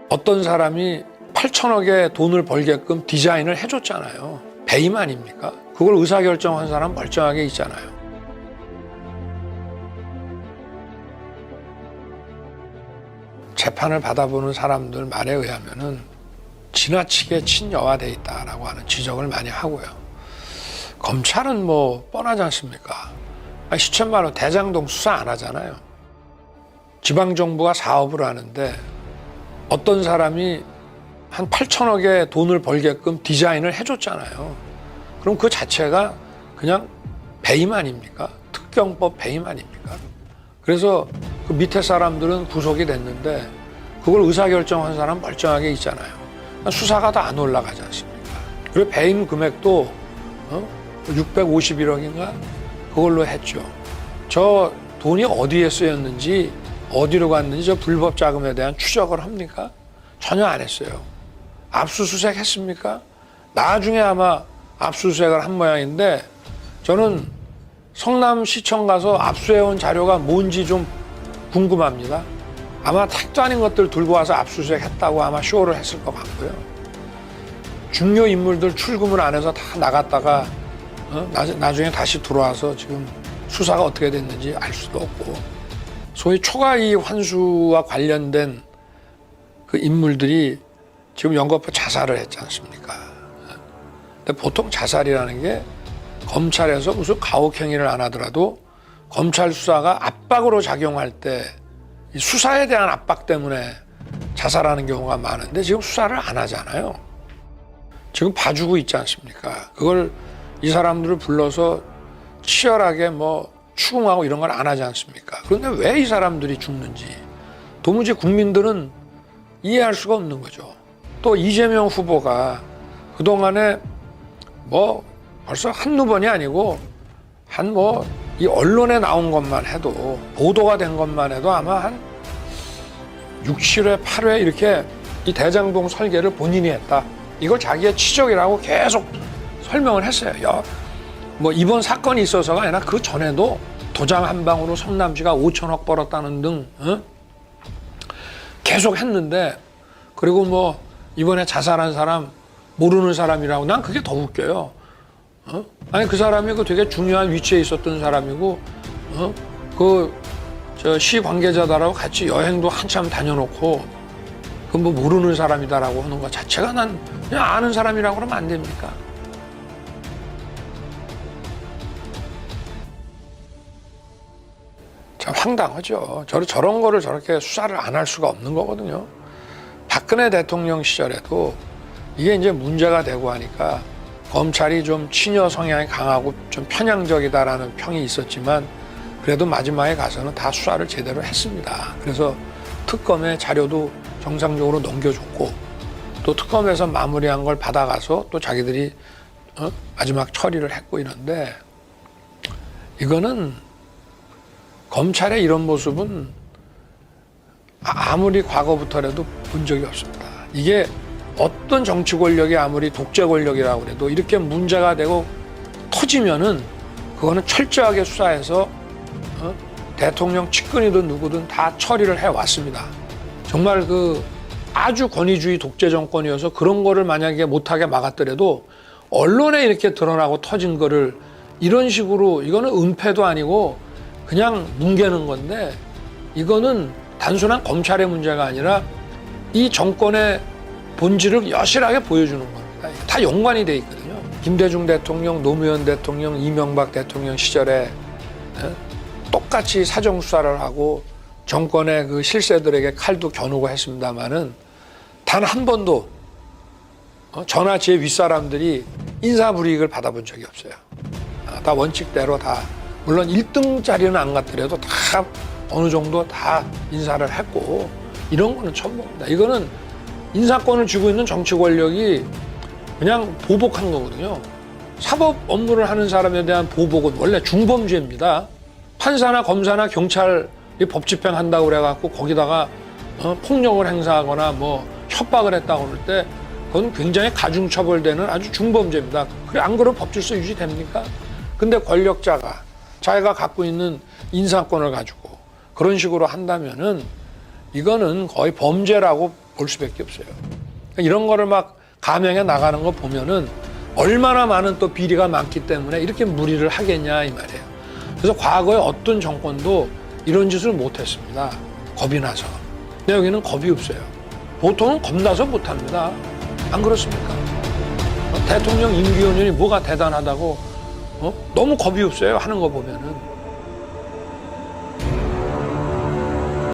어떤 사람이 8천억의 돈을 벌게끔 디자인을 해줬잖아요. 배임 아닙니까? 그걸 의사결정한 사람 멀쩡하게 있잖아요. 재판을 받아보는 사람들 말에 의하면은 지나치게 친여화돼 있다라고 하는 지적을 많이 하고요. 검찰은 뭐 뻔하지 않습니까? 시천만 원 대장동 수사 안 하잖아요. 지방정부가 사업을 하는데 어떤 사람이 한 8천억의 돈을 벌게끔 디자인을 해줬잖아요. 그럼 그 자체가 그냥 배임 아닙니까? 특경법 배임 아닙니까? 그래서 그 밑에 사람들은 구속이 됐는데 그걸 의사결정한 사람 멀쩡하게 있잖아요. 수사가 다 안 올라가지 않습니까? 그리고 배임 금액도 651억인가 그걸로 했죠. 저 돈이 어디에 쓰였는지 어디로 갔는지 저 불법 자금에 대한 추적을 합니까? 전혀 안 했어요. 압수수색 했습니까? 나중에 아마 압수수색을 한 모양인데 저는 성남시청 가서 압수해온 자료가 뭔지 좀 궁금합니다. 아마 택도 아닌 것들 들고 와서 압수수색 했다고 아마 쇼를 했을 것 같고요. 중요 인물들 출금을 안 해서 다 나갔다가 나중에 다시 들어와서 지금 수사가 어떻게 됐는지 알 수도 없고 소위 초과이익 환수와 관련된 그 인물들이 지금 연거푸 자살을 했지 않습니까? 근데 보통 자살이라는 게 검찰에서 무슨 가혹행위를 안 하더라도 검찰 수사가 압박으로 작용할 때 수사에 대한 압박 때문에 자살하는 경우가 많은데 지금 수사를 안 하잖아요. 지금 봐주고 있지 않습니까? 그걸 이 사람들을 불러서 치열하게 뭐 추궁하고 이런 걸 안 하지 않습니까? 그런데 왜 이 사람들이 죽는지 도무지 국민들은 이해할 수가 없는 거죠. 또 이재명 후보가 그동안에 뭐 벌써 한두 번이 아니고 한 뭐 이 언론에 나온 것만 해도 보도가 된 것만 해도 아마 한 6, 7회, 8회 이렇게 이 대장동 설계를 본인이 했다. 이걸 자기의 치적이라고 계속 설명을 했어요. 뭐 이번 사건이 있어서가 아니라 그 전에도 도장 한 방으로 성남시가 5천억 벌었다는 등 계속 했는데 그리고 뭐 이번에 자살한 사람 모르는 사람이라고 난 그게 더 웃겨요. 아니 그 사람이 그 되게 중요한 위치에 있었던 사람이고 그 저 시 관계자다라고 같이 여행도 한참 다녀놓고 그 뭐 모르는 사람이다라고 하는 것 자체가 난 그냥 아는 사람이라고 그러면 안 됩니까? 참 황당하죠. 저런 거를 저렇게 수사를 안 할 수가 없는 거거든요. 박근혜 대통령 시절에도 이게 이제 문제가 되고 하니까 검찰이 좀 친여 성향이 강하고 좀 편향적이다라는 평이 있었지만 그래도 마지막에 가서는 다 수사를 제대로 했습니다. 그래서 특검의 자료도 정상적으로 넘겨줬고 또 특검에서 마무리한 걸 받아가서 또 자기들이 마지막 처리를 했고 이런데 이거는 검찰의 이런 모습은 아무리 과거부터라도 본 적이 없습니다. 이게 어떤 정치 권력이 아무리 독재 권력이라고 그래도 이렇게 문제가 되고 터지면은 그거는 철저하게 수사해서 대통령 측근이든 누구든 다 처리를 해왔습니다. 정말 그 아주 권위주의 독재 정권이어서 그런 거를 만약에 못하게 막았더라도 언론에 이렇게 드러나고 터진 거를 이런 식으로 이거는 은폐도 아니고 그냥 뭉개는 건데 이거는 단순한 검찰의 문제가 아니라 이 정권의 본질을 여실하게 보여주는 겁니다. 다 연관이 돼 있거든요. 김대중 대통령, 노무현 대통령, 이명박 대통령 시절에 똑같이 사정수사를 하고 정권의 그 실세들에게 칼도 겨누고 했습니다마는 단 한 번도 저나 제 윗사람들이 인사불이익을 받아본 적이 없어요. 다 원칙대로 다 물론 1등짜리는 안 갔더라도 다 어느 정도 다 인사를 했고 이런 거는 처음 봅니다. 이거는 인사권을 쥐고 있는 정치 권력이 그냥 보복한 거거든요. 사법 업무를 하는 사람에 대한 보복은 원래 중범죄입니다. 판사나 검사나 경찰이 법 집행한다고 그래갖고 거기다가 폭력을 행사하거나 뭐 협박을 했다고 그럴 때 그건 굉장히 가중처벌되는 아주 중범죄입니다. 그래 안 그러면 법질서 유지됩니까? 근데 권력자가 자기가 갖고 있는 인사권을 가지고 그런 식으로 한다면은 이거는 거의 범죄라고 볼 수밖에 없어요. 이런 거를 막 감형해 나가는 거 보면은 얼마나 많은 또 비리가 많기 때문에 이렇게 무리를 하겠냐 이 말이에요. 그래서 과거에 어떤 정권도 이런 짓을 못했습니다. 겁이 나서. 근데 여기는 겁이 없어요. 보통은 겁나서 못합니다. 안 그렇습니까? 대통령 임기 연연이 뭐가 대단하다고 너무 겁이 없어요. 하는 거 보면은.